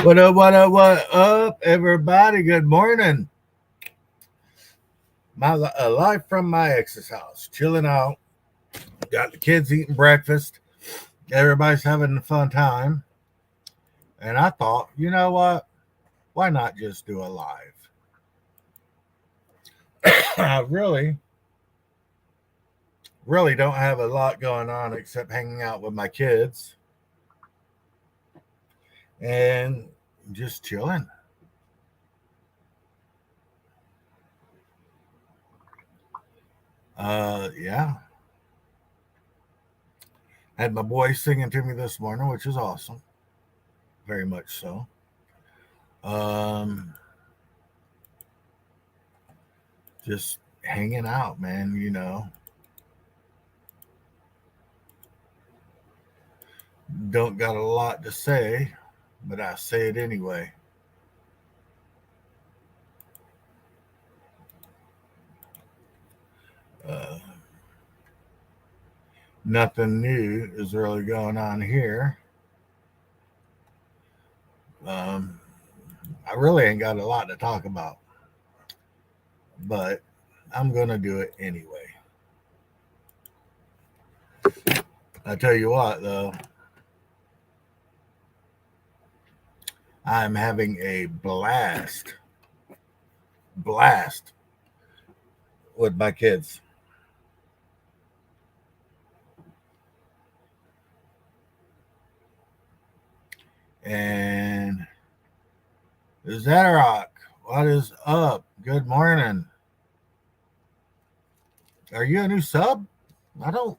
What up, everybody? Good morning. Live from my ex's house, chilling out. Got the kids eating breakfast. Everybody's having a fun time. And I thought, you know what? Why not just do a live? I really don't have a lot going on except hanging out with my kids and just chilling. Yeah. Had my boys singing to me this morning, which is awesome. Very much so. Um, just hanging out, man. Don't got a lot to say, but I say it anyway. Uh, Nothing new is really going on here. Um, I really ain't got a lot to talk about, but I'm going to do it anyway. I tell you what, though, I'm having a blast with my kids. And Zedrock, what is up? Good morning. Are you a new sub? I don't.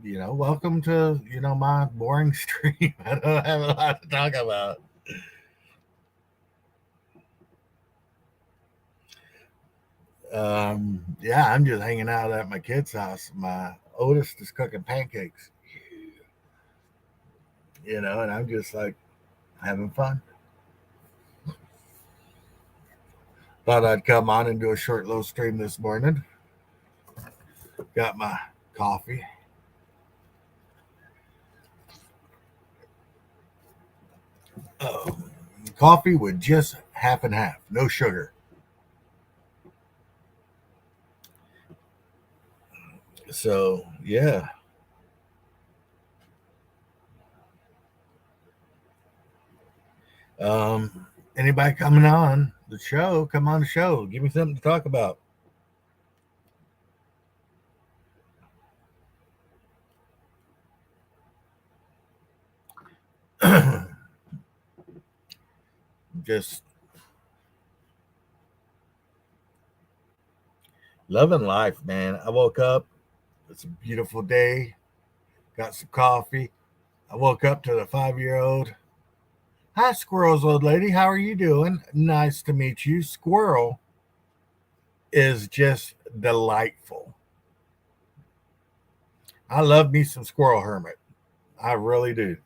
Welcome to my boring stream. I don't have a lot to talk about. Yeah, I'm just hanging out at my kid's house. My oldest is cooking pancakes, and I'm just like having fun. Thought I'd come on and do a short little stream this morning. Got my coffee. Oh, coffee with just half and half, no sugar. So yeah. Anybody coming on the show? Come on the show. Give me something to talk about. Just loving life, man. I woke up. It's a beautiful day. Got some coffee. I woke up to the 5-year-old. Hi, Squirrel's old lady. How are you doing? Nice to meet you. Squirrel is just delightful. I love me some Squirrel Hermit. I really do.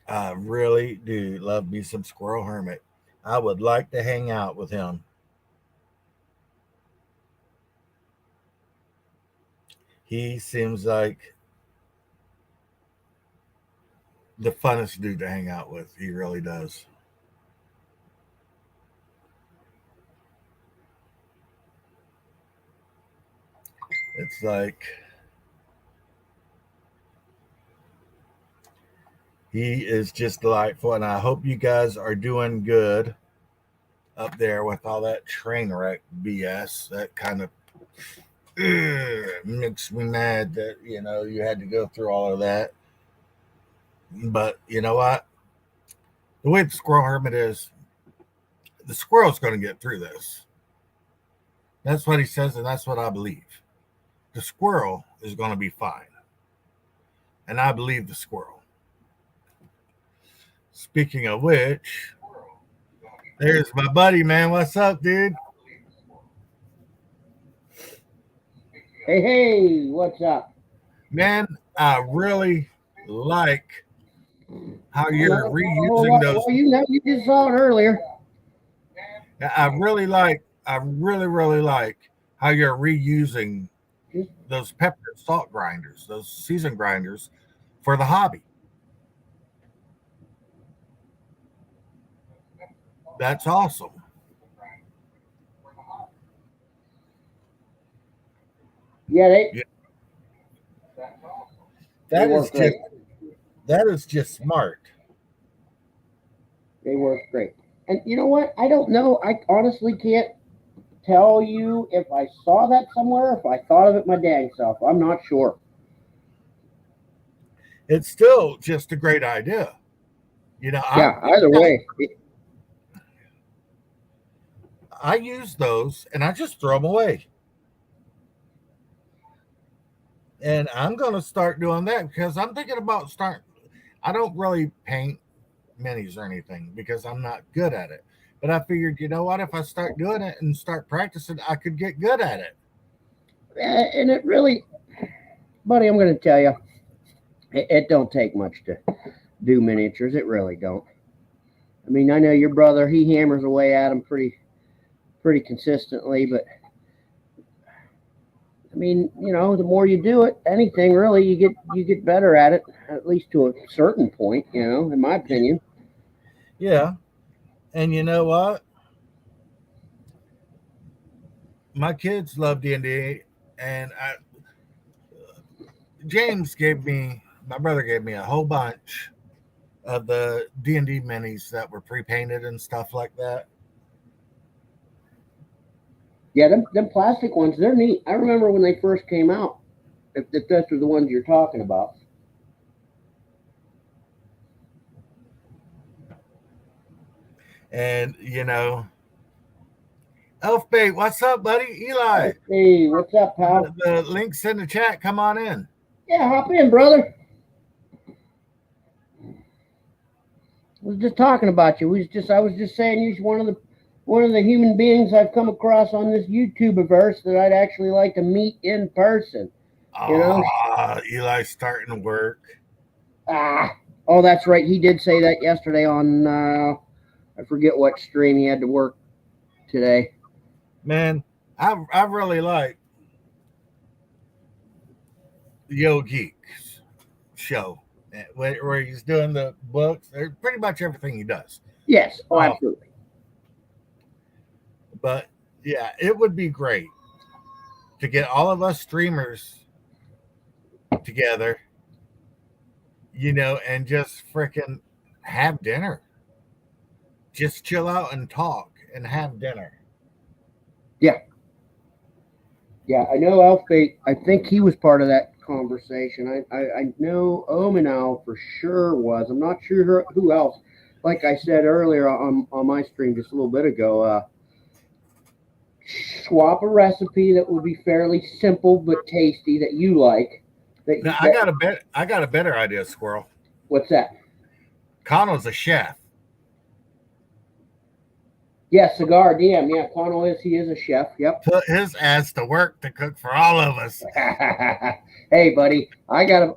I really do love me some Squirrel Hermit. I would like to hang out with him. He seems like the funnest dude to hang out with. He really does. It's like he is just delightful, and I hope you guys are doing good up there with all that train wreck BS. That kind of makes me mad that you had to go through all of that. But you know what? The way the Squirrel Hermit is, the squirrel's going to get through this. That's what he says, and that's what I believe. The squirrel is going to be fine. And I believe the squirrel. Speaking of which, there's my buddy, man. What's up, dude? Hey, what's up? Man, I really like how I you're know. reusing those. You just saw it earlier. I really like I really, really like how you're reusing those pepper and salt grinders, those seasoned grinders for the hobby. That's awesome. Yeah, Yeah, they that is work great. just smart. They work great. And you know what? I don't know. I honestly can't tell you if I saw that somewhere, if I thought of it my dang self. I'm not sure. It's still just a great idea. You know, Yeah, either way. I use those and I just throw them away. And I'm going to start doing that because I'm thinking about starting. I don't really paint minis or anything because I'm not good at it. But I figured, you know what? If I start doing it and start practicing, I could get good at it. And it really, buddy, I'm going to tell you, it don't take much to do miniatures. It really don't. I mean, I know your brother, he hammers away at them pretty consistently, but I mean, the more you do it, anything really, you get better at it, at least to a certain point, in my opinion. Yeah. And you know what? My kids love D&D, and James gave me, my brother gave me a whole bunch of the D&D minis that were pre-painted and stuff like that. Yeah, them plastic ones, they're neat. I remember when they first came out, if those are the ones you're talking about. And Elfbait, what's up, buddy? Eli, Hey, what's up, pal? the link's in the chat. Come on in. Yeah, hop in, brother. I was just talking about you. I was just saying you're one of the human beings I've come across on this YouTubeverse that I'd actually like to meet in person. You know? Eli's starting to work. Ah, oh, that's right. He did say that yesterday on I forget what stream he had to work today. Man, I really like Yo Geeks show where he's doing the books, pretty much everything he does. Yes, oh, absolutely. But yeah, it would be great to get all of us streamers together, and just freaking have dinner. Just chill out and talk and have dinner. Yeah. Yeah, I know Elfbait. I think he was part of that conversation. I know Omenau for sure was. I'm not sure who else. Like I said earlier on my stream just a little bit ago, swap a recipe that will be fairly simple but tasty that you like. Now, I got a better idea, Squirrel. What's that? Connell's a chef. Yeah, Cigar DM. Yeah, Connell he is a chef. Yep. Put his ass to work to cook for all of us. Hey, buddy, I got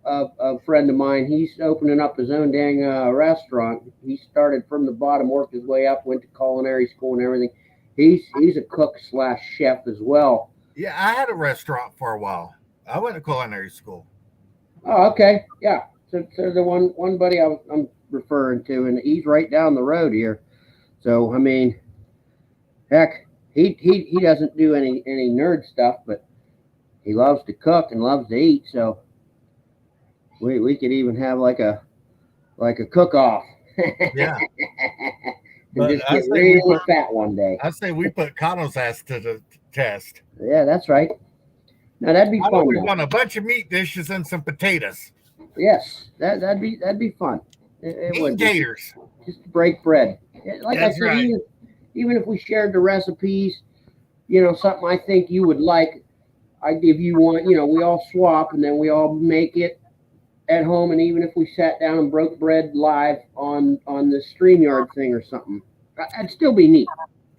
a friend of mine. He's opening up his own dang restaurant. He started from the bottom, worked his way up, went to culinary school and everything. He's a cook / chef as well. Yeah, I had a restaurant for a while. I went to culinary school. Oh, okay. Yeah. So the one buddy I'm referring to, and he's right down the road here. So I mean, heck, he doesn't do any nerd stuff, but he loves to cook and loves to eat. So we could even have like a cook off. Yeah. And just get really fat one day. I say we put Connell's ass to the test. Yeah, that's right. Now that'd be fun. We want a bunch of meat dishes and some potatoes. Yes, that'd be fun. It would gators. Just to break bread. Like that's I said, right. even if we shared the recipes, something I think you would like, I give you one. We all swap and then we all make it at home. And even if we sat down and broke bread live on the StreamYard thing or something, that'd still be neat.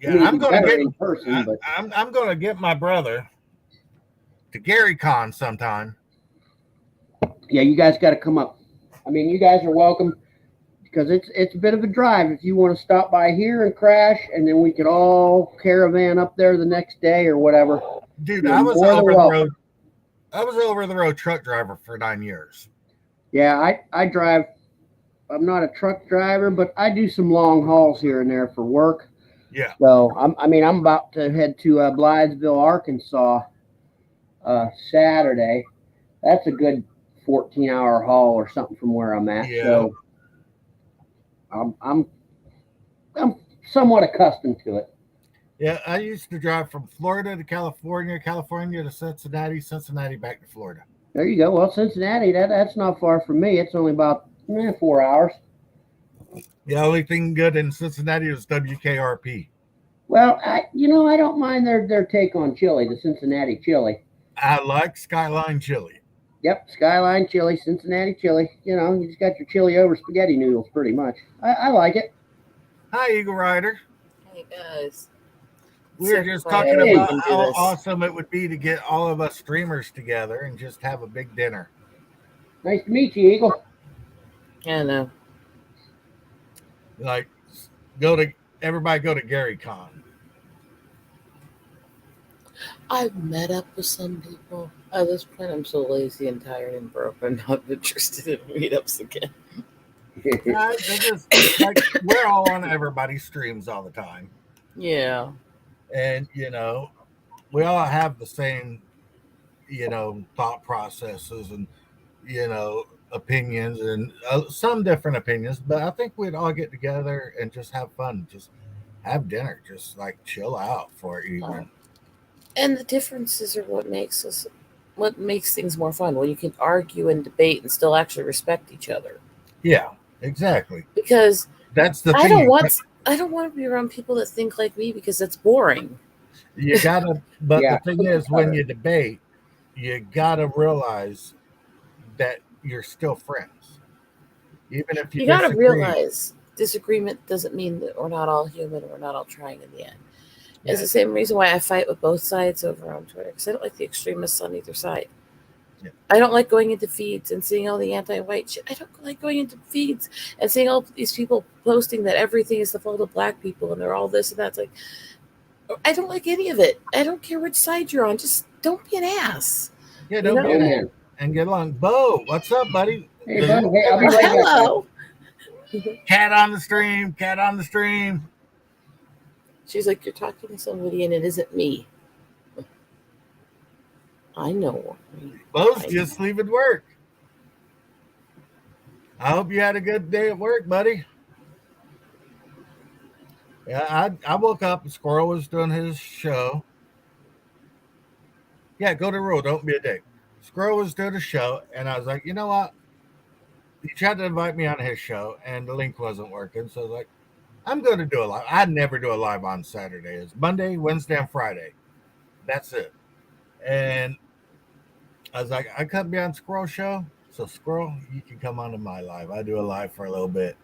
Yeah, I'm going to get in person, but I'm going to get my brother to Gary Con sometime. Yeah, you guys got to come up. I mean, you guys are welcome. because it's a bit of a drive. If you want to stop by here and crash, and then we could all caravan up there the next day or whatever. Dude, You're I was more than over the welcome. road. I was over the road truck driver for 9 years. Yeah, I drive. I'm not a truck driver, but I do some long hauls here and there for work. Yeah. So I'm about to head to Blythesville, Arkansas, Saturday. That's a good 14-hour haul or something from where I'm at. Yeah. So I'm somewhat accustomed to it. Yeah, I used to drive from Florida to California, California to Cincinnati, Cincinnati back to Florida. There you go. Well, Cincinnati, that's not far from me. It's only about 4 hours. The only thing good in Cincinnati is WKRP. Well, I don't mind their take on chili, the Cincinnati chili. I like Skyline chili. Yep, Skyline chili, Cincinnati chili. You just got your chili over spaghetti noodles, pretty much. I like it. Hi, Eagle Rider. Hey guys. We were So just glad talking Hey. about we can do how this. awesome it would be to get all of us streamers together and just have a big dinner. Nice to meet you, Eagle. I know. Like, everybody go to Gary Con. I've met up with some people. At this point, I'm so lazy and tired and broke. I'm not interested in meetups again. They're just like we're all on everybody's streams all the time, Yeah. and we all have the same thought processes and opinions and some different opinions, but I think we'd all get together and just have fun, just have dinner, just like chill out for an evening. And the differences are what makes things more fun. When you can argue and debate and still actually respect each other. Yeah, exactly. Because That's the thing. I don't want to be around people that think like me because that's boring. You gotta, but Yeah. the thing is, when you debate, you gotta realize that you're still friends, even if you You got to disagree. realize disagreement doesn't mean that we're not all human and we're not all trying in the end. Yeah. It's the same reason why I fight with both sides over on Twitter, because I don't like the extremists on either side. Yeah. I don't like going into feeds and seeing all the anti-white shit. I don't like going into feeds and seeing all these people posting that everything is the fault of black people and they're all this and that. It's like, I don't like any of it. I don't care which side you're on. Just don't be an ass. Yeah, don't be You know? an ass and get along. Bo, what's up, buddy? Hey, bud. Hey, I'll be right back. Hello. Cat on the stream. Cat on the stream. She's like, you're talking to somebody and it isn't me. I know. Bo's just leaving work. I hope you had a good day at work, buddy. Yeah, I woke up and Squirrel was doing his show. Yeah, go to the rule. Don't be a dick. Squirrel was doing a show, and I was like, you know what? He tried to invite me on his show, and the link wasn't working. So I was like, I'm going to do a live. I never do a live on Saturday. It's Monday, Wednesday, and Friday. That's it. And I was like, I couldn't be on Squirrel's show. So Squirrel, you can come on to my live. I do a live for a little bit.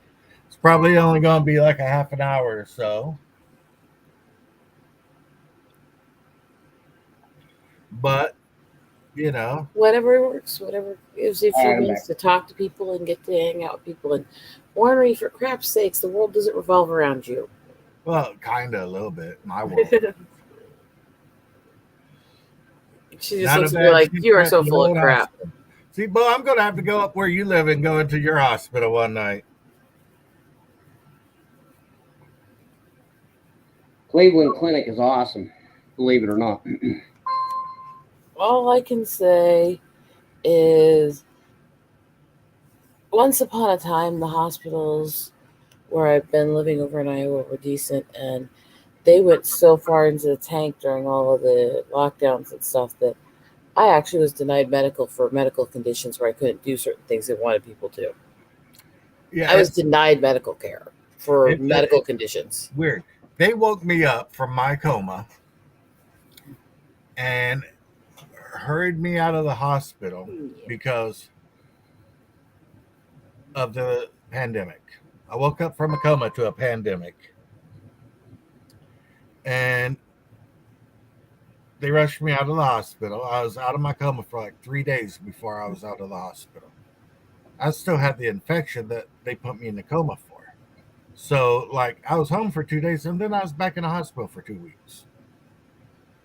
It's probably only going to be like a half an hour or so. But, Whatever works, whatever gives you a few minutes to talk to people and get to hang out with people. And Ornery, for crap's sakes, the world doesn't revolve around you. well, kind of a little bit. My world. She just Not looks a at me bad like, you are secret, so the full of old crap. hospital. See, Bo, I'm going to have to go up where you live and go into your hospital one night. Cleveland Clinic is awesome, believe it or not. All I can say is once upon a time, the hospitals where I've been living over in Iowa were decent, and they went so far into the tank during all of the lockdowns and stuff that I actually was denied medical for medical conditions where I couldn't do certain things they wanted people to. Yeah, I was denied medical care for It's- medical conditions. weird. They woke me up from my coma and hurried me out of the hospital because of the pandemic. I woke up from a coma to a pandemic. And they rushed me out of the hospital. I was out of my coma for like 3 days before I was out of the hospital. I still had the infection that they put me in the coma for. So, like, I was home for 2 days and then I was back in the hospital for 2 weeks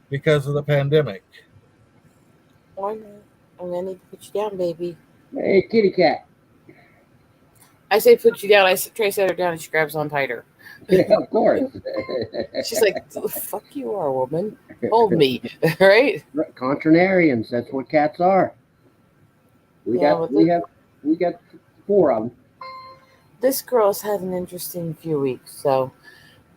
because of the pandemic. Why not? I'm gonna need to put you down, baby. Hey, kitty cat. I say put you down. Trey set her down and she grabs on tighter. Yeah, of course. She's like, "The fuck you are, woman. Hold me." Right? Contrarians. That's what cats are. We got 4 of them. This girl's had an interesting few weeks. So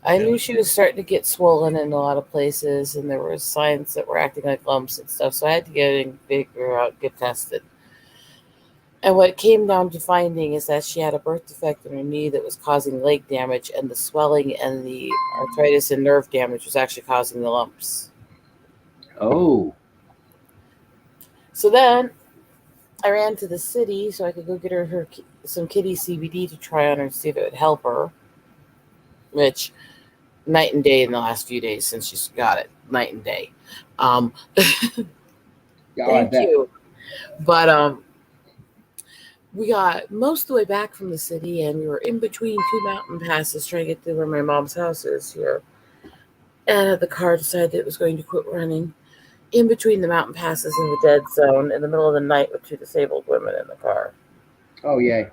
I knew she was starting to get swollen in a lot of places, and there were signs that were acting like lumps and stuff. So I had to figure her out, get tested. And what it came down to finding is that she had a birth defect in her knee that was causing leg damage, and the swelling and the arthritis and nerve damage was actually causing the lumps. Oh. So then I ran to the city so I could go get her some kitty CBD to try on her and see if it would help her. Which, night and day in the last few days since she's got it. Night and day. Thank you. But we got most of the way back from the city, and we were in between 2 mountain passes trying to get to where my mom's house is here. And the car decided it was going to quit running in between the mountain passes in the dead zone in the middle of the night with 2 disabled women in the car. Oh, yay.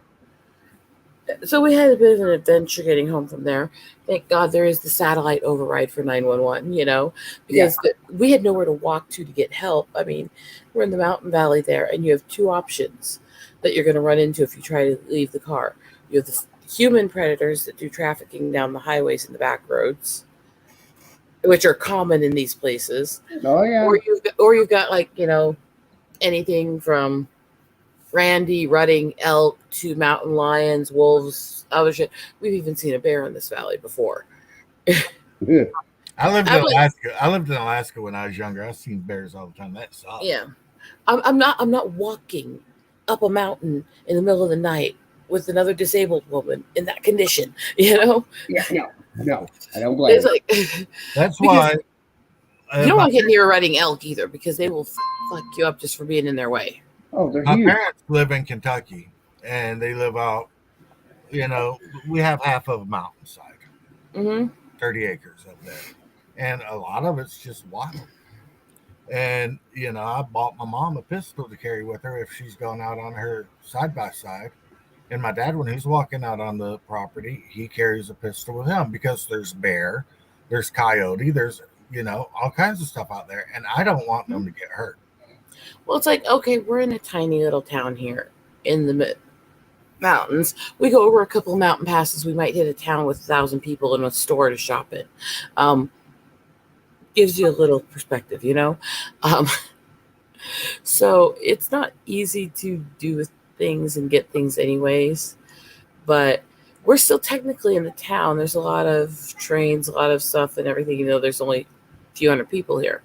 So we had a bit of an adventure getting home from there. Thank God there is the satellite override for 911, because we had nowhere to walk to get help. I mean, we're in the mountain valley there, and you have 2 options that you're going to run into if you try to leave the car. You have the human predators that do trafficking down the highways and the back roads, which are common in these places. Oh, yeah. Or you've got like, anything from Randy, rutting elk to mountain lions, wolves, other shit. We've even seen a bear in this valley before. Yeah. I lived in Alaska when I was younger. I've seen bears all the time. That sucks. Yeah. I'm not walking up a mountain in the middle of the night with another disabled woman in that condition, Yeah, no, I don't blame. It's like that's why you don't want to get near a rutting elk either, because they will fuck you up just for being in their way. Oh, they're my huge. parents live in Kentucky, and they live out. We have half of a mountainside, 30 acres up there, and a lot of it's just wild. And I bought my mom a pistol to carry with her if she's going out on her side by side. And my dad, when he's walking out on the property, he carries a pistol with him because there's bear, there's coyote, there's all kinds of stuff out there, and I don't want them to get hurt. Well, it's like, okay, we're in a tiny little town here in the mountains. We go over a couple of mountain passes, we might hit a town with 1,000 people and a store to shop in. Gives you a little perspective, so it's not easy to do things and get things anyways, but we're still technically in the town. There's a lot of trains, a lot of stuff and everything, there's only a few hundred people here.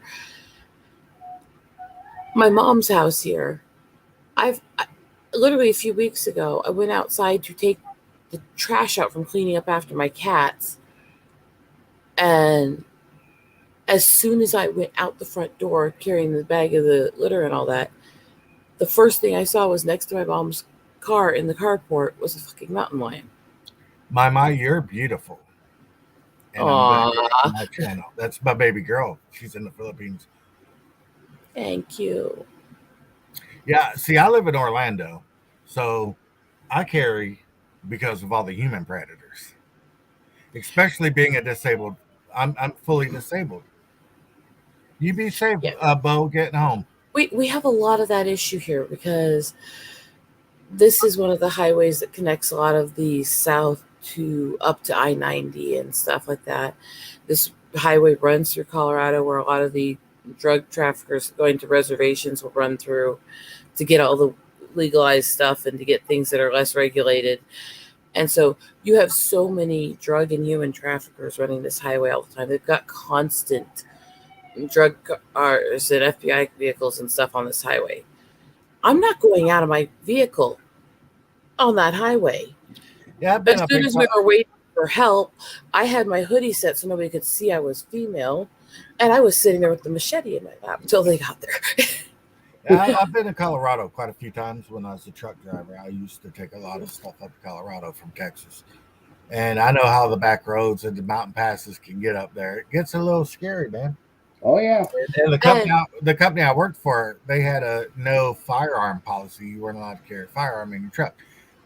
My mom's house here, I literally a few weeks ago, I went outside to take the trash out from cleaning up after my cats, and as soon as I went out the front door carrying the bag of the litter and all that, the first thing I saw was next to my mom's car in the carport was a fucking mountain lion. My, you're beautiful. And I'm on my channel. That's my baby girl. She's in the Philippines. Thank you. Yeah, see, I live in Orlando, so I carry because of all the human predators, especially being a disabled. I'm fully disabled. You be safe, Bo, getting home. We have a lot of that issue here because this is one of the highways that connects a lot of the south to up to I-90 and stuff like that. This highway runs through Colorado, where a lot of the drug traffickers going to reservations will run through to get all the legalized stuff and to get things that are less regulated. And so you have so many drug and human traffickers running this highway all the time. They've got constant drug cars and FBI vehicles and stuff on this highway. I'm not going out of my vehicle on that highway. Yeah, as soon as we were waiting for help, I had my hoodie set so nobody could see I was female, and I was sitting there with the machete in my lap until they got there. I've been to Colorado quite a few times when I was a truck driver. I used to take a lot of stuff up to Colorado from Texas. And I know how the back roads and the mountain passes can get up there. It gets a little scary, man. Oh yeah, And And the company I worked for, they had a no firearm policy. You weren't allowed to carry a firearm in your truck.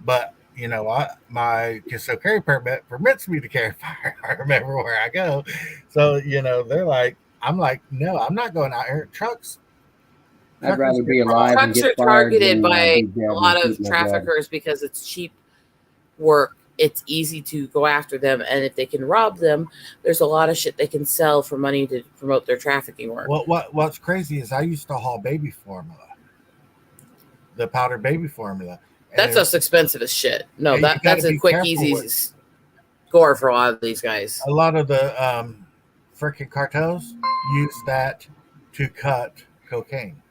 But you know what? My concealed carry permit permits me to carry a firearm everywhere I go. So you know, they're like, I'm like, no, I'm not going out here. I'd Truckers rather get be alive and trucks get are fired targeted than by be dead a and lot of shoot my blood. traffickers because it's cheap work. It's easy to go after them, and if they can rob them, there's a lot of shit they can sell for money to promote their trafficking work. What's crazy is I used to haul baby formula, the powdered baby formula. That's And us expensive as shit. No, and you gotta that's a be quick, careful easy with score for a lot of these guys. a lot of the freaking cartels use that to cut cocaine.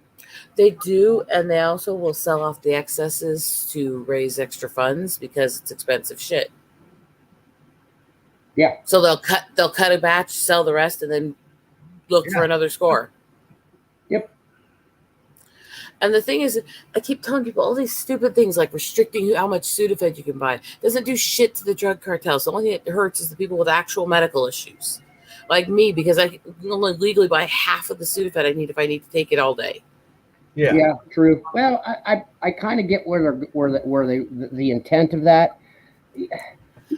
They do, and they also will sell off the excesses to raise extra funds because it's expensive shit. Yeah. So they'll cut a batch, sell the rest, and then look for Yeah. another score. Yep. And the thing is, I keep telling people all these stupid things like restricting how much Sudafed you can buy doesn't do shit to the drug cartels. The only thing that hurts is the people with actual medical issues, like me, because I can only legally buy half of the Sudafed I need if I need to take it all day. Yeah, true. Well, I kind of get the intent of that. You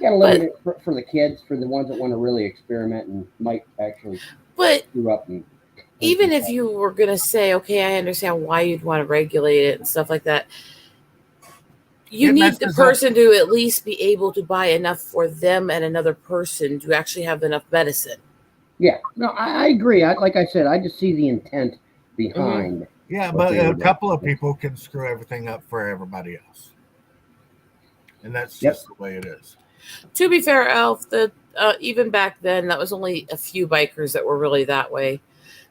got to limit it for the kids, for the ones that want to really experiment and might actually But screw up. And even if you were going to say, okay, I understand why you'd want to regulate it and stuff like that, you need the person to at least be able to buy enough for them and another person to actually have enough medicine. Yeah, no, I agree. Like I said, I just see the intent behind. Yeah, but a couple of people can screw everything up for everybody else. And that's just the way it is. To be fair, Alf, even back then, that was only a few bikers that were really that way.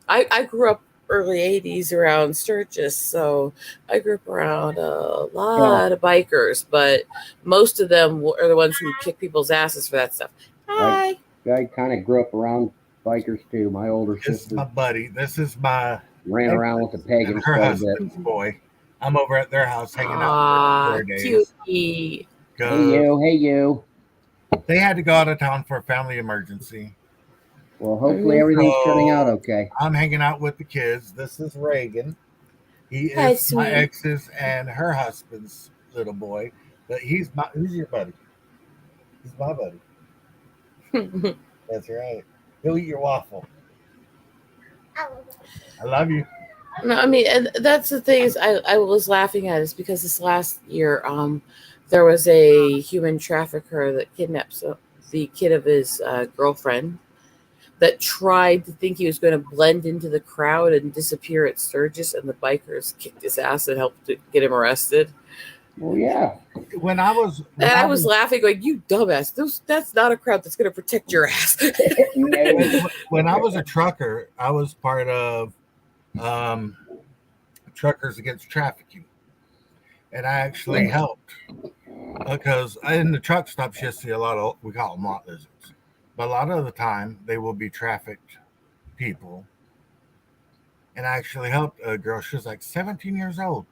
I grew up early 80s around Sturgis, so I grew up around a lot of bikers, but most of them are the ones who kick people's asses for that stuff. Hi. I kind of grew up around bikers too. My older sister. This is my buddy. This is my ran around with a pagan and her husband's boy. I'm over at their house hanging out for their days. Cutie. Hey you. They had to go out of town for a family emergency. Well, hopefully everything's turning out okay. I'm hanging out with the kids. This is Reagan. He is my ex's and her husband's little boy. But who's your buddy? He's my buddy. That's right. He'll eat your waffle. I love you. No, I mean, and that's the thing is I was laughing at is because this last year, there was a human trafficker that kidnapped the kid of his girlfriend that tried to think he was going to blend into the crowd and disappear at Sturgis, and the bikers kicked his ass and helped to get him arrested. Well, yeah. When I was laughing, going, "You dumbass! That's not a crowd that's going to protect your ass." When I was a trucker, I was part of Truckers Against Trafficking, and I actually helped because in the truck stops you see a lot of, we call them lot lizards, but a lot of the time they will be trafficked people. And I actually helped a girl. She was like 17 years old.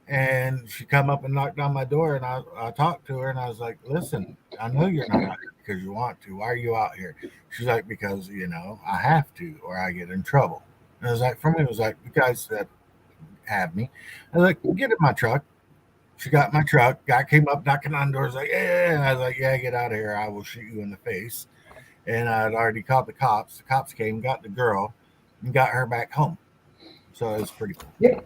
And she come up and knocked on my door, and I talked to her, and I was like, listen, I know you're not out here because you want to. Why are you out here? She's like, because, I have to, or I get in trouble. And I was like, for me, it was like, you guys that have me. I was like, get in my truck. She got in my truck. Guy came up knocking on doors, like, yeah. And I was like, yeah, get out of here. I will shoot you in the face. And I'd already called the cops. The cops came, got the girl, and got her back home. So it was pretty cool. Yep.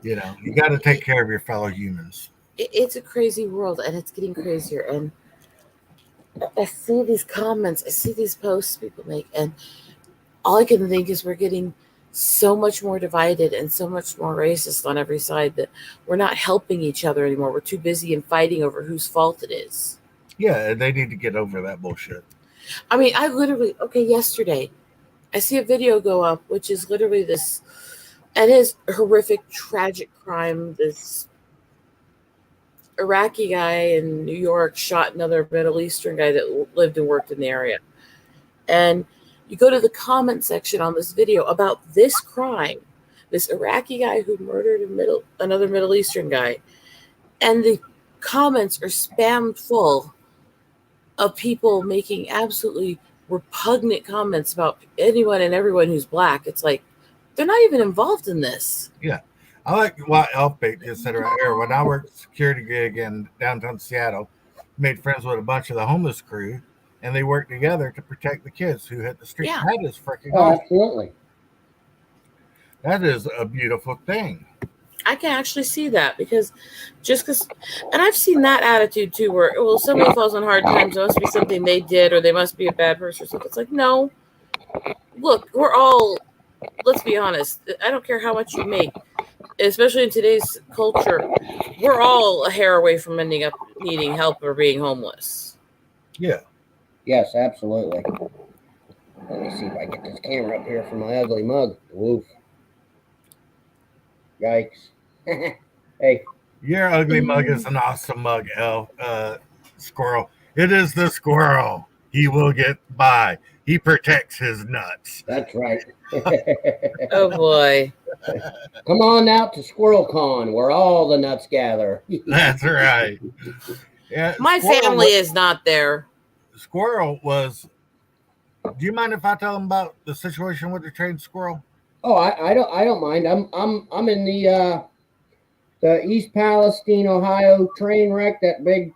You got to take care of your fellow humans. It's a crazy world, and it's getting crazier. And I see these comments, I see these posts people make, and all I can think is we're getting so much more divided and so much more racist on every side that we're not helping each other anymore. We're too busy in fighting over whose fault it is. Yeah, they need to get over that bullshit. I mean, yesterday, I see a video go up, which is literally this, and his horrific, tragic crime. This Iraqi guy in New York shot another Middle Eastern guy that lived and worked in the area. And You go to the comment section on this video about this crime, this Iraqi guy who murdered another Middle Eastern guy, and the comments are spammed full of people making absolutely repugnant comments about anyone and everyone who's black. It's like they're not even involved in this. Yeah. I like what Elfbait just said right here. When I worked security gig in downtown Seattle, made friends with a bunch of the homeless crew, and they worked together to protect the kids who hit the street. Yeah. That is freaking Oh, awesome. absolutely. That is a beautiful thing. I can actually see that because and I've seen that attitude too, where, well, somebody falls on hard times, it must be something they did, or they must be a bad person or something. It's like, no, look, we're all, let's be honest, I don't care how much you make, especially in today's culture, we're all a hair away from ending up needing help or being homeless. Yeah. Yes, absolutely. Let me see if I get this camera up here for my ugly mug. Woof. Yikes. Hey. Your ugly mug is an awesome mug, Squirrel. It is the squirrel. He will get by. He protects his nuts. That's right. Oh boy. Come on out to Squirrel Con, where all the nuts gather. That's right. Yeah, My family is not there. Squirrel was. Do you mind if I tell them about the situation with the trained squirrel? Oh, I don't mind. I'm in the East Palestine, Ohio train wreck, that big,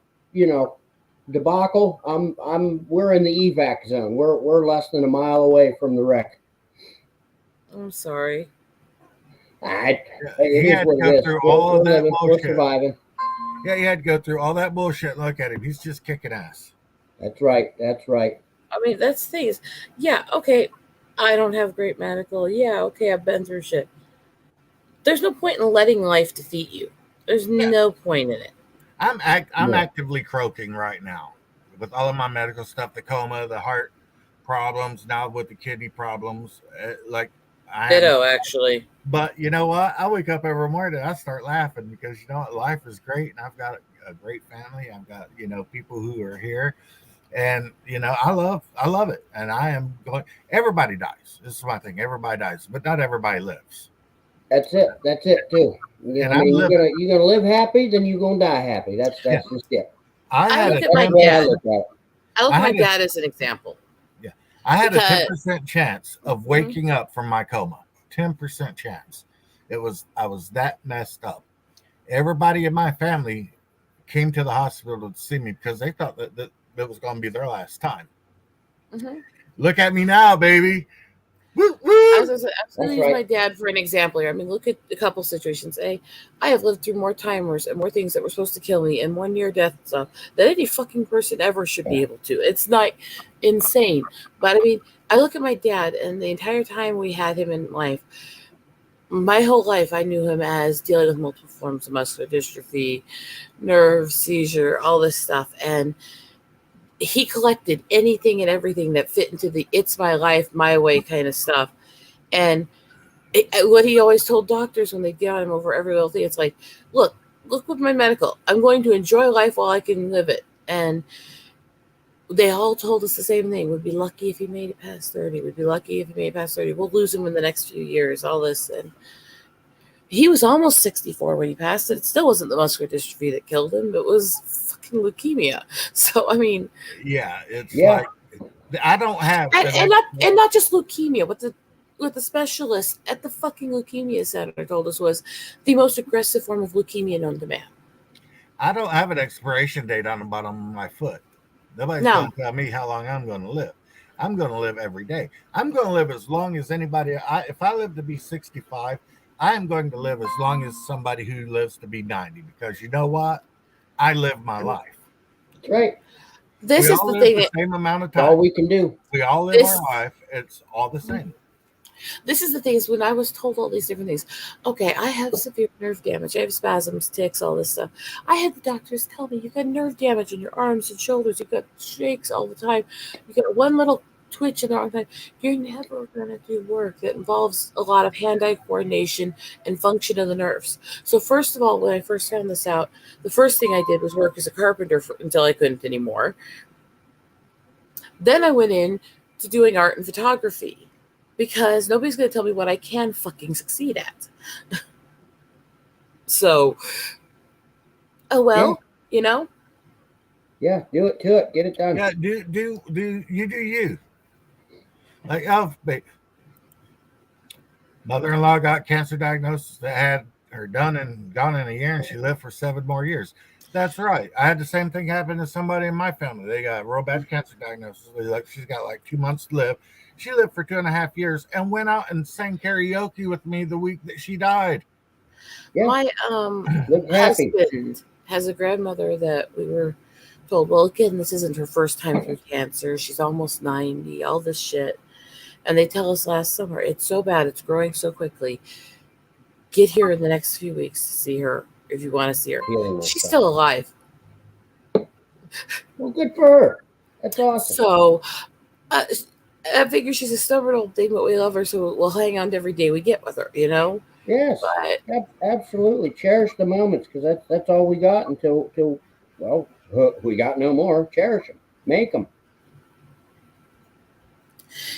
debacle. We're in the evac zone. We're less than a mile away from the wreck. I'm sorry. It He is had what to go it is. through We're all of that living, we're bullshit. surviving. Yeah, he had to go through all that bullshit. Look at him. He's just kicking ass. That's right. That's right. I mean, that's the thing is, yeah, okay, I don't have great medical. Yeah, okay, I've been through shit. There's no point in letting life defeat you. There's no point in it. I'm Yeah. actively croaking right now with all of my medical stuff, the coma, the heart problems, now with the kidney problems. Ditto, actually. But you know what? I wake up every morning and I start laughing because you know what? Life is great, and I've got a great family. I've got people who are here, and I love it. And I am going. Everybody dies. This is my thing. Everybody dies, but not everybody lives. That's it. That's it too. And I mean, you're gonna live happy, then you're gonna die happy. That's just it. I look at That's my the way I dad. look at it. I look at I my had a- dad as an example. I had Because- a 10% chance of waking up from my coma. 10% chance. I was that messed up. Everybody in my family came to the hospital to see me because they thought that was going to be their last time. Mm-hmm. Look at me now, baby. Woo, woo. I was going to That's use right. my dad for an example here. I mean, look at a couple situations. I have lived through more timers and more things that were supposed to kill me and 1 year death stuff than any fucking person ever should be able to. It's not insane. But I mean, I look at my dad, and the entire time we had him in life, my whole life I knew him as dealing with multiple forms of muscular dystrophy, nerve seizure, all this stuff. And he collected anything and everything that fit into the "it's my life, my way" kind of stuff. And what he always told doctors when they get on him over every little thing, it's like, look with my medical. I'm going to enjoy life while I can live it. And they all told us the same thing. We'd be lucky if he made it past 30. We'd be lucky if he made it past 30. We'll lose him in the next few years, all this. And he was almost 64 when he passed it. It still wasn't the muscular dystrophy that killed him. It was fucking leukemia. So, I mean. Yeah, it's Yeah. like, I don't have. And not just leukemia, what the specialist at the fucking leukemia center told us was the most aggressive form of leukemia known to man. I don't have an expiration date on the bottom of my foot. Nobody's No. going to tell me how long I'm going to live. I'm going to live every day. I'm going to live as long as anybody. If I live to be 65, I am going to live as long as somebody who lives to be 90, because you know what? I live my life. That's right. This We is all the live thing. the same amount of That's all time. we can do. We all live our life. It's all the same. This is the thing is when I was told all these different things. Okay, I have severe nerve damage. I have spasms, tics, all this stuff. I had the doctors tell me you got nerve damage in your arms and shoulders. You got shakes all the time. You got one little twitch in the arm. You're never going to do work that involves a lot of hand-eye coordination and function of the nerves. So first of all, when I first found this out, the first thing I did was work as a carpenter until I couldn't anymore. Then I went in to doing art and photography because nobody's going to tell me what I can fucking succeed at. So, oh well, you know. Yeah, do it to it. Get it done. Yeah, do you. Like Elfie, mother-in-law got cancer diagnosis that had her done and gone in a year, and she lived for 7 more years. That's right. I had the same thing happen to somebody in my family. They got a real bad cancer diagnosis. Like she's got like 2 months to live. She lived for 2.5 years and went out and sang karaoke with me the week that she died. Yeah. My husband has a grandmother that we were told, well, again, this isn't her first time through cancer. She's almost 90, all this shit. And they tell us last summer, it's so bad, it's growing so quickly. Get here in the next few weeks to see her if you want to see her. She's still alive. Well, good for her. That's awesome. So I figure she's a stubborn old thing, but we love her, so we'll hang on to every day we get with her, you know? Yes, but, absolutely. Cherish the moments because that's all we got until well, we got no more. Cherish them. Make them.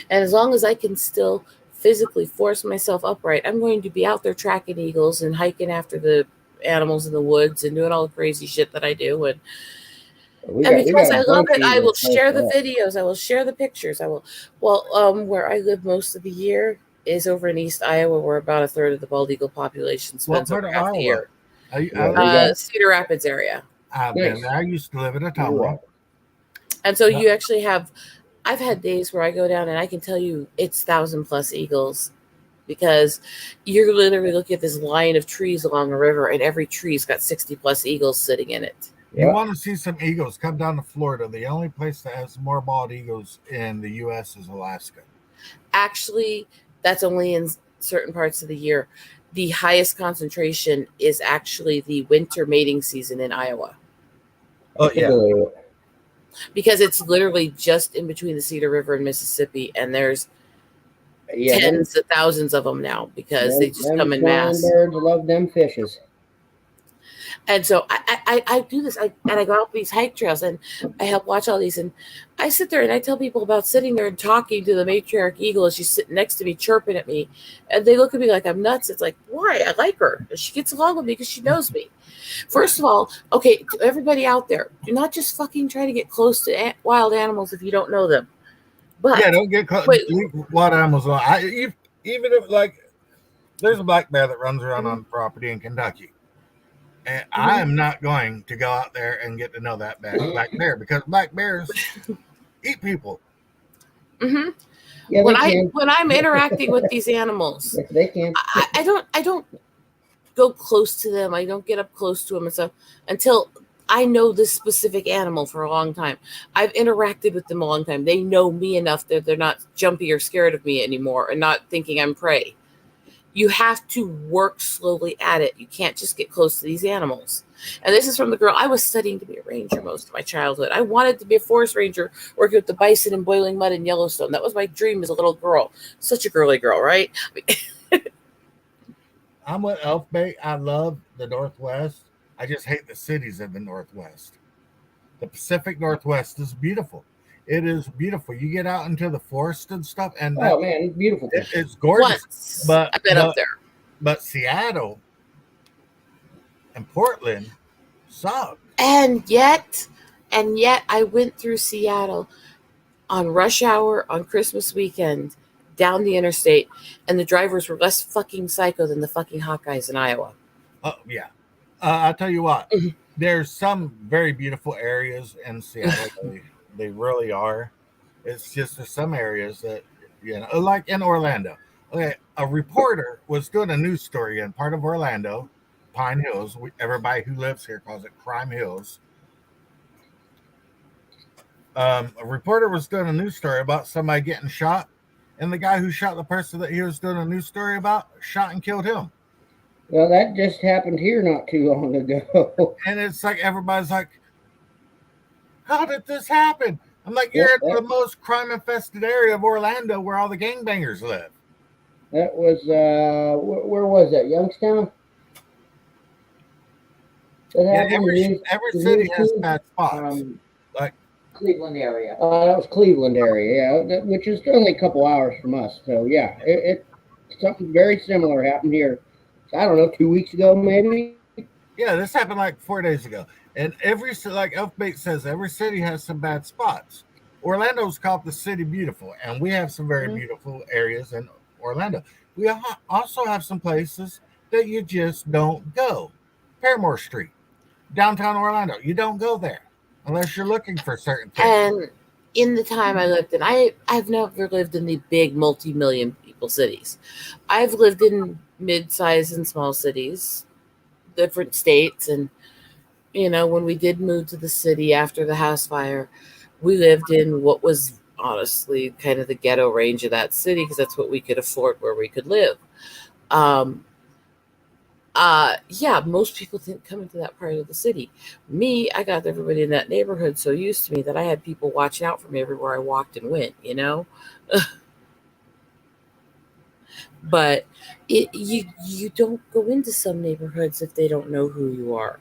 And as long as I can still physically force myself upright, I'm going to be out there tracking eagles and hiking after the animals in the woods and doing all the crazy shit that I do. And because I love it, I will share the videos. I will share the pictures. I will. Well, where I live most of the year is over in East Iowa, where about a third of the bald eagle population spends over half the year. Cedar Rapids area. I used to live in Ottumwa. And so you actually have, I've had days where I go down and I can tell you it's 1,000+ eagles because you're literally looking at this line of trees along a river and every tree's got 60+ eagles sitting in it. You want to see some eagles, come down to Florida. The only place that has more bald eagles in the U.S. is Alaska. Actually, that's only in certain parts of the year. The highest concentration is actually the winter mating season in Iowa. Oh, yeah. Because it's literally just in between the Cedar River and Mississippi, and there's tens of thousands of them now because they just come in mass. Birds love them fishes. And so I do this, and I go out these hike trails, and I help watch all these, and I sit there and I tell people about sitting there and talking to the matriarch eagle as she's sitting next to me, chirping at me, and they look at me like I'm nuts. It's like, why? I like her. She gets along with me because she knows me. First of all, okay, to everybody out there, do not just fucking try to get close to wild animals if you don't know them. But yeah, don't get close. Wild animals. Even if like there's a black bear that runs around on the property in Kentucky. And I am not going to go out there and get to know that black bear because black bears eat people. Mm-hmm. Yeah, when I'm interacting with these animals, they can. I don't go close to them. I don't get up close to them and stuff until I know this specific animal for a long time. I've interacted with them a long time. They know me enough that they're not jumpy or scared of me anymore and not thinking I'm prey. You have to work slowly at it. You can't just get close to these animals. And this is from the girl. I was studying to be a ranger most of my childhood. I wanted to be a forest ranger working with the bison and boiling mud in Yellowstone. That was my dream as a little girl. Such a girly girl, right? I'm with Elfbait. I love the Northwest. I just hate the cities in the Northwest. The Pacific Northwest is beautiful. It is beautiful. You get out into the forest and stuff, and man, it's beautiful. It's gorgeous. Once, but I've been up there. But Seattle and Portland suck. And yet I went through Seattle on rush hour on Christmas weekend down the interstate, and the drivers were less fucking psycho than the fucking Hawkeyes in Iowa. Oh yeah, I'll tell you what. There's some very beautiful areas in Seattle. They really are. It's just there's some areas that, like in Orlando. Okay, a reporter was doing a news story in part of Orlando, Pine Hills. Everybody who lives here calls it Crime Hills. A reporter was doing a news story about somebody getting shot, and the guy who shot the person that he was doing a news story about shot and killed him. Well, that just happened here not too long ago. And it's like everybody's like, how did this happen? I'm like, you're in the most crime-infested area of Orlando where all the gangbangers live. That was, where was that? Youngstown? Every city has bad spots. Cleveland area. That was Cleveland area, yeah, which is only a couple hours from us. So yeah, something very similar happened here. I don't know, 2 weeks ago maybe. Yeah, this happened like 4 days ago. And like Elfbait says, every city has some bad spots. Orlando's called the city beautiful, and we have some very beautiful areas in Orlando. We also have some places that you just don't go. Paramore Street, downtown Orlando, you don't go there unless you're looking for certain things. And in the time I lived in, I've never lived in the big multi-million people cities. I've lived in mid-sized and small cities, different states, and when we did move to the city after the house fire, we lived in what was honestly kind of the ghetto range of that city because that's what we could afford where we could live. Yeah, most people didn't come into that part of the city. Me, I got everybody in that neighborhood so used to me that I had people watching out for me everywhere I walked and went, But you don't go into some neighborhoods if they don't know who you are.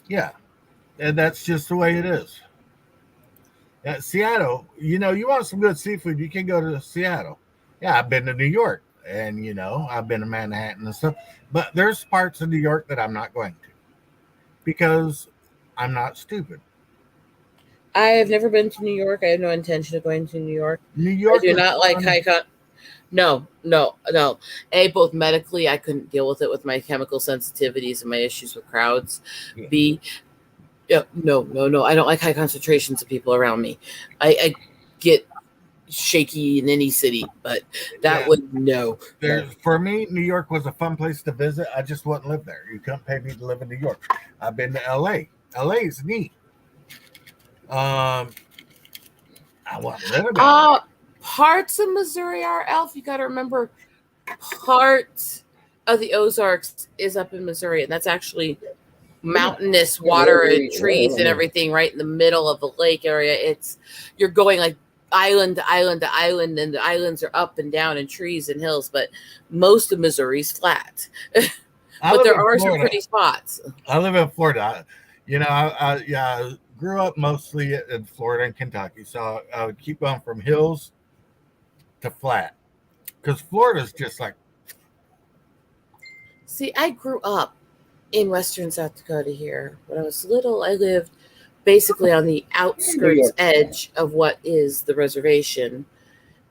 Yeah, and that's just the way it is. Seattle, you want some good seafood, you can go to Seattle. Yeah, I've been to New York, and I've been to Manhattan and stuff, but there's parts of New York that I'm not going to because I'm not stupid. I have never been to New York. I have no intention of going to New York. New York I do not like high con. No. A, both medically, I couldn't deal with it with my chemical sensitivities and my issues with crowds. Yeah. B, no. I don't like high concentrations of people around me. I get shaky in any city, but that would no. For me, New York was a fun place to visit. I just wouldn't live there. You couldn't pay me to live in New York. I've been to LA. LA is neat. I want to live in LA. Parts of Missouri are, Elf. You got to remember, part of the Ozarks is up in Missouri, and that's actually mountainous water and trees and everything right in the middle of the lake area. You're going like island to island to island, and the islands are up and down and trees and hills, but most of Missouri's flat. But there are some pretty spots. I live in Florida. I grew up mostly in Florida and Kentucky, so I would keep going from hills to flat because Florida's just like. See, I grew up in western South Dakota here. When I was little, I lived basically on the outskirts edge of what is the reservation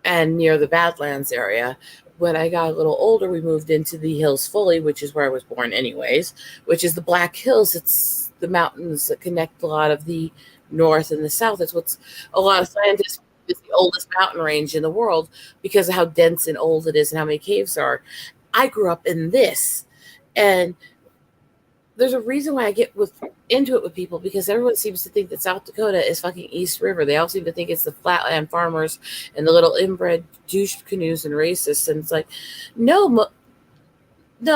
and near the Badlands area. When I got a little older, we moved into the hills fully, which is where I was born anyways, which is the Black Hills. It's the mountains that connect a lot of the north and the south. It's what's a lot of scientists is the oldest mountain range in the world because of how dense and old it is and how many caves there are. I grew up in this, and there's a reason why I get into it with people because everyone seems to think that South Dakota is fucking East River. They all seem to think it's the flatland farmers and the little inbred douche canoes and racists. And it's like, no,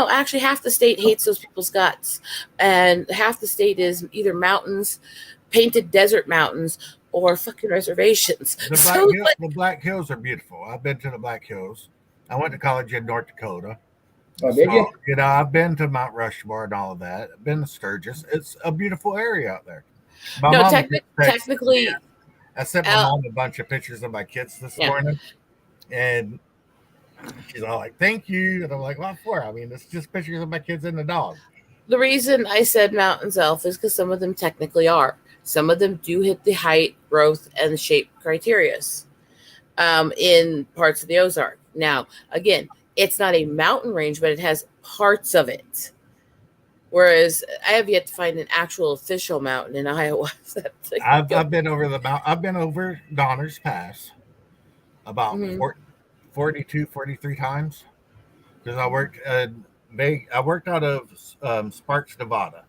actually half the state hates those people's guts. And half the state is either mountains, painted desert mountains, or fucking reservations. The Black Hills are beautiful. I've been to the Black Hills. I went to college in North Dakota. Oh, did you? I've been to Mount Rushmore and all of that. I've been to Sturgis. It's a beautiful area out there. Technically, I sent my mom a bunch of pictures of my kids this morning, and she's all like, "Thank you," and I'm like, "What for?" I mean, it's just pictures of my kids and the dog. The reason I said mountains, Elf, is because some of them technically are. Some of them do hit the height, growth, and shape criteria in parts of the Ozark. Now, again, it's not a mountain range, but it has parts of it. Whereas I have yet to find an actual official mountain in Iowa. I've been over the mountain. I've been over Donner's Pass about 42, 43 times because I worked out of Sparks, Nevada,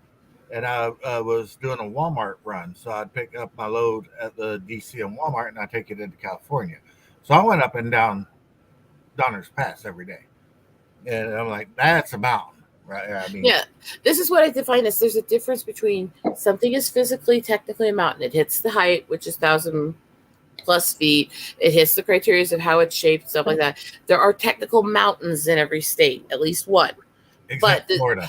and I was doing a Walmart run. So I'd pick up my load at the DC and Walmart, and I take it into California. So I went up and down Donner's Pass every day, and I'm like, that's a mountain, right? I mean, yeah, this is what I define as there's a difference between something is physically, technically a mountain. It hits the height, which is 1,000+ feet. It hits the criteria of how it's shaped, stuff like that. There are technical mountains in every state, at least one. Except Florida.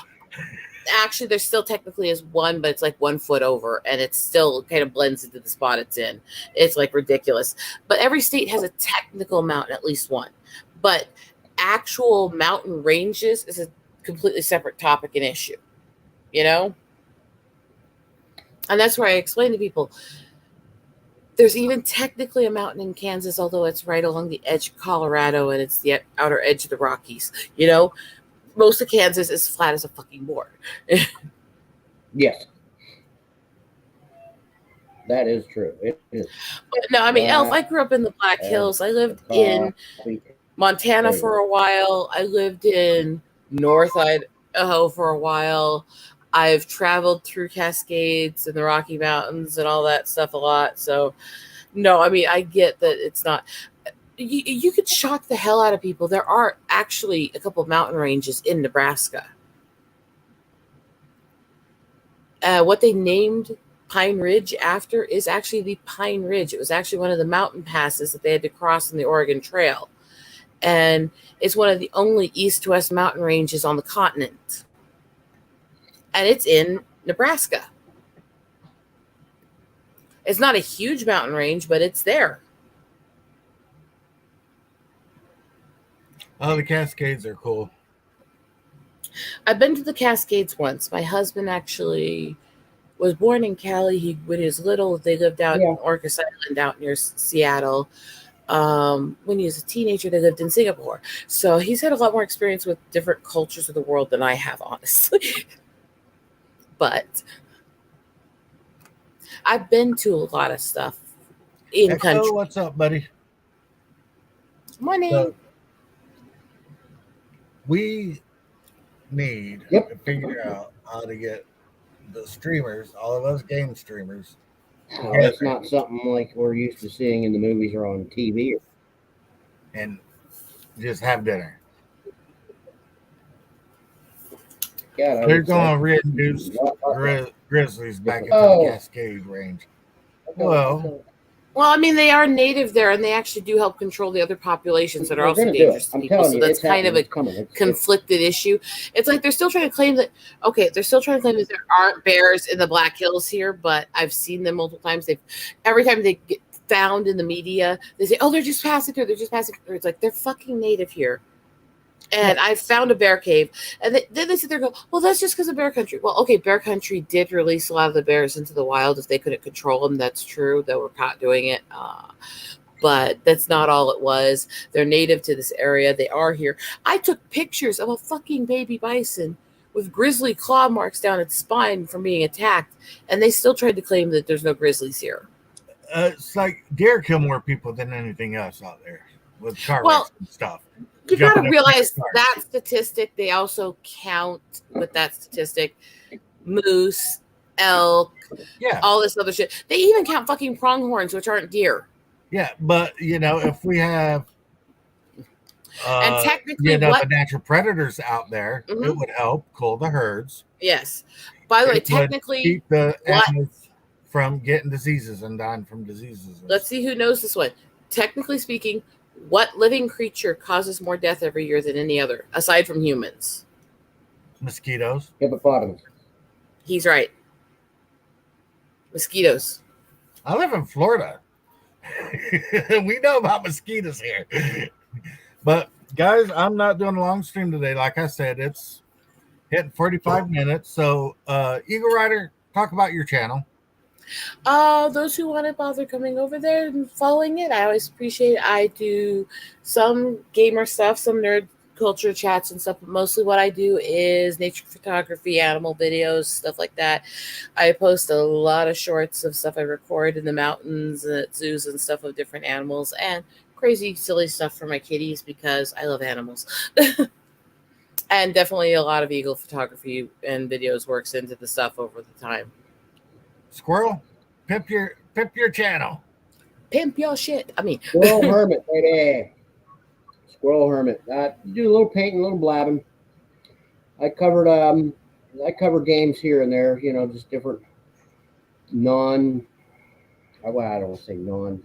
actually there still technically is one, but it's like 1 foot over, and it still kind of blends into the spot it's in. It's like ridiculous. But every state has a technical mountain, at least one. But actual mountain ranges is a completely separate topic and issue, you know? And that's where I explain to people there's even technically a mountain in Kansas, although it's right along the edge of Colorado and it's the outer edge of the Rockies. You know, most of Kansas is flat as a fucking board. Yes. That is true. It is. But no, I mean, Elf, I grew up in the Black Hills. I lived in Montana for a while. I lived in North Idaho for a while. I've traveled through Cascades and the Rocky Mountains and all that stuff a lot. So, no, I mean, I get that it's not. You could shock the hell out of people. There are actually a couple of mountain ranges in Nebraska. What they named Pine Ridge after is actually the Pine Ridge. It was actually one of the mountain passes that they had to cross in the Oregon Trail. And it's one of the only east-west mountain ranges on the continent. And it's in Nebraska. It's not a huge mountain range, but it's there. Oh, the Cascades are cool. I've been to the Cascades once. My husband actually was born in Cali. When he was little, they lived out in Orcas Island out near Seattle. When he was a teenager, they lived in Singapore. So he's had a lot more experience with different cultures of the world than I have, honestly. But I've been to a lot of stuff in country. What's up, buddy? Morning. So, we need to figure out how to get the streamers, all of us game streamers. Oh, it's not something like we're used to seeing in the movies or on TV. And just have dinner. Yeah, they're going to reintroduce grizzlies back into the Cascade range. Well, I mean, they are native there, and they actually do help control the other populations that are also dangerous to people. So that's kind of a conflicted issue. It's like they're still trying to claim that, they're still trying to claim that there aren't bears in the Black Hills here, but I've seen them multiple times. Every time they get found in the media, they say, they're just passing through. They're just passing through. It's like, they're fucking native here. And I found a bear cave. And then they sit there and go, well, that's just because of bear country. Well, okay, bear country did release a lot of the bears into the wild. If they couldn't control them, that's true. They were caught doing it. But that's not all it was. They're native to this area. They are here. I took pictures of a fucking baby bison with grizzly claw marks down its spine from being attacked. And they still tried to claim that there's no grizzlies here. It's like deer kill more people than anything else out there with car wrecks and stuff. You got to realize that statistic, they also count with that statistic moose, elk, all this other shit. They even count fucking pronghorns, which aren't deer. Yeah, but, if we have and technically the natural predators out there, it would help cool the herds. Yes. By the way, technically, keep the animals from getting diseases and dying from diseases. Let's see who knows this one. Technically speaking, what living creature causes more death every year than any other, aside from humans? Mosquitoes. Hippopotamus. He's right. Mosquitoes. I live in Florida. We know about mosquitoes here. But, guys, I'm not doing a long stream today. Like I said, it's hitting 45 minutes. So, Eagle Rider, talk about your channel. Those who want to bother coming over there and following it, I always appreciate it. I do some gamer stuff, some nerd culture chats and stuff, but mostly what I do is nature photography, animal videos, stuff like that. I post a lot of shorts of stuff I record in the mountains and at zoos and stuff of different animals, and crazy silly stuff for my kitties because I love animals. And definitely a lot of eagle photography and videos works into the stuff over the time. Squirrel, pimp your channel. Pimp your shit. I mean, Squirrel Hermit, right there. Squirrel Hermit. Do a little painting, a little blabbing. I cover games here and there. Just different I don't want to say non.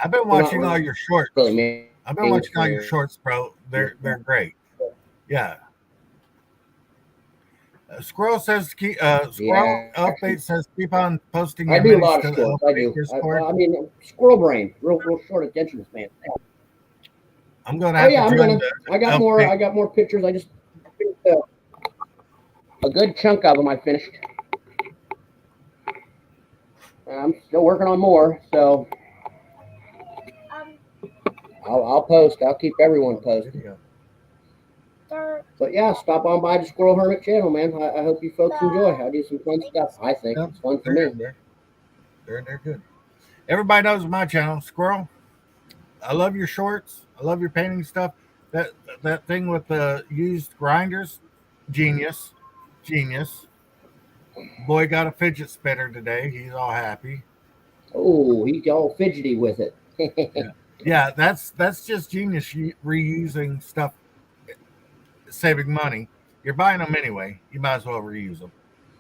I've been watching all your shorts. Really, I've been watching all your shorts, bro. They're great. Yeah. Squirrel says keep. Squirrel Yeah, update says keep on posting I your do a minis lot to of the sports. I update do. Discord. I mean, squirrel brain, real short attention span. I'm gonna Oh have yeah, to I'm join gonna. the I got more. update. I got more pictures. I just a good chunk of them I finished. I'm still working on more, so I'll post. I'll keep everyone posted. Video. But yeah, stop on by the Squirrel Hermit channel, man. I hope you folks enjoy. I do some fun stuff. I think Yep, it's fun for me. they're good. Everybody knows my channel, Squirrel. I love your shorts. I love your painting stuff. That thing with the used grinders, genius, genius. Boy got a fidget spinner today. He's all happy. Oh, he's all fidgety with it. Yeah, yeah. That's just genius. Reusing stuff, saving money. You're buying them anyway. You might as well reuse them.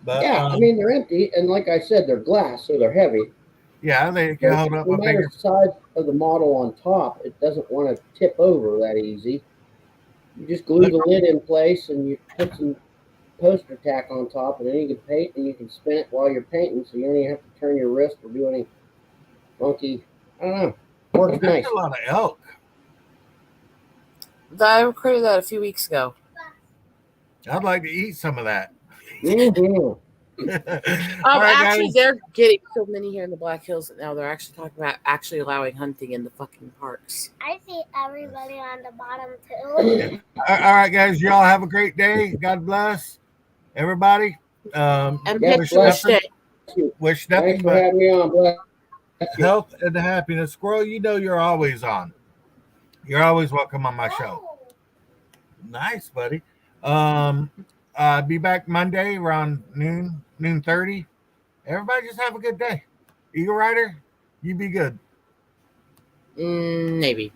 But Yeah, I mean they're empty, and like I said, they're glass, so they're heavy. yeah, they can So hold up no a matter bigger. the size of the model on top, it doesn't want to tip over that easy. You just glue the lid in place, and you put some poster tack on top, and then you can paint, and you can spin it while you're painting, so you don't even have to turn your wrist or do any funky. I don't know. Works That's nice. a lot of elk. I recorded that a few weeks ago. I'd like to eat some of that. Mm-hmm. All right, Actually, guys. they're getting so many here in the Black Hills that now they're actually talking about actually allowing hunting in the fucking parks. I see everybody on the bottom too. All right, guys. Y'all have a great day. God bless everybody. And Yeah, wish bless day. Wish Thanks nothing for but having me on. Bless you. health and happiness. Squirrel, you know you're always on. You're always welcome on my show. Nice, buddy. Be back Monday around noon 30. Everybody just have a good day. Eagle Rider, you be good. Maybe.